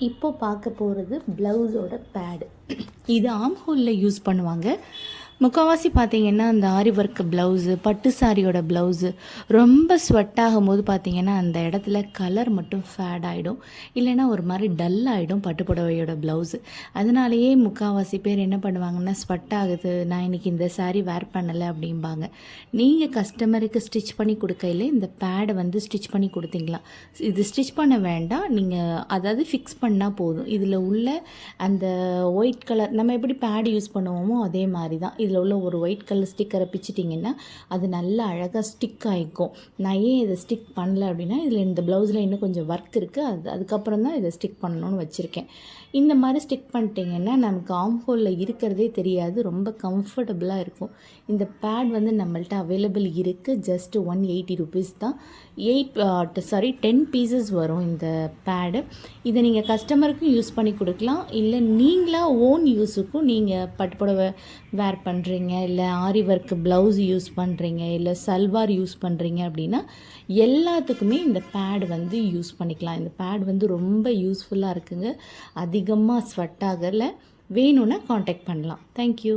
இப்போ பார்க்க போகிறது ப்ளவுஸோட பேடு. இது ஆம் ஹோலில் யூஸ் பண்ணுவாங்க. முக்கால்வாசி பார்த்தீங்கன்னா அந்த ஆரி ஒர்க் ப்ளவுஸு, பட்டு சாரியோட ப்ளவுஸு ரொம்ப ஸ்வெட் ஆகும்போது பார்த்தீங்கன்னா அந்த இடத்துல கலர் மட்டும் ஃபேட் ஆகிடும், இல்லைன்னா ஒரு மாதிரி டல் ஆகிடும் பட்டு புடவையோட ப்ளவுஸு. அதனாலேயே முக்கால்வாசி பேர் என்ன பண்ணுவாங்கன்னா, ஸ்வெட் ஆகுது, நான் இன்றைக்கி இந்த சாரீ வேர் பண்ணலை அப்படிம்பாங்க. நீங்கள் கஸ்டமருக்கு ஸ்டிச் பண்ணி கொடுக்கையில் இந்த பேடை வந்து ஸ்டிச் பண்ணி கொடுத்தீங்களா, இது ஸ்டிச் பண்ண வேண்டாம், நீங்கள் அதாவது ஃபிக்ஸ் பண்ணால் போதும். இதில் உள்ள அந்த ஒயிட் கலர் நம்ம எப்படி பேடு யூஸ் பண்ணுவோமோ அதே மாதிரி தான். இதில் உள்ள ஒரு ஒயிட் கலர் ஸ்டிக்கரை பிச்சிட்டிங்கன்னா அது நல்லா அழகாக ஸ்டிக் ஆகிக்கும். நான் ஏன் இதை ஸ்டிக் பண்ணல அப்படின்னா, இதில் இந்த ப்ளவுஸில் இன்னும் கொஞ்சம் ஒர்க் இருக்குது, அதுக்கப்புறம் தான் இதை ஸ்டிக் பண்ணணும்னு வச்சுருக்கேன். இந்த மாதிரி ஸ்டிக் பண்ணிட்டீங்கன்னா நமக்கு ஆம் ஹோலில் இருக்கிறதே தெரியாது, ரொம்ப கம்ஃபர்டபுளாக இருக்கும். இந்த பேட் வந்து நம்மள்ட்ட அவைலபிள் இருக்குது. ஜஸ்ட் 180 rupees தான். 10 பீசஸ் வரும் இந்த பேடு. இதை நீங்கள் கஸ்டமருக்கும் யூஸ் பண்ணி கொடுக்கலாம், இல்லை நீங்களாக ஓன் யூஸுக்கும் நீங்கள் பட்டு புடவை வேர் பண்ணுறீங்க, இல்லை ஆரி ஒர்க் ப்ளவுஸ் யூஸ் பண்ணுறீங்க, இல்லை சல்வார் யூஸ் பண்ணுறீங்க அப்படின்னா எல்லாத்துக்குமே இந்த பேட் வந்து யூஸ் பண்ணிக்கலாம். இந்த பேட் வந்து ரொம்ப யூஸ்ஃபுல்லாக இருக்குங்க. அதிகமாக ஸ்வெட் ஆகலை. வேணும்னா காண்டாக்ட் பண்ணலாம். தேங்க்யூ.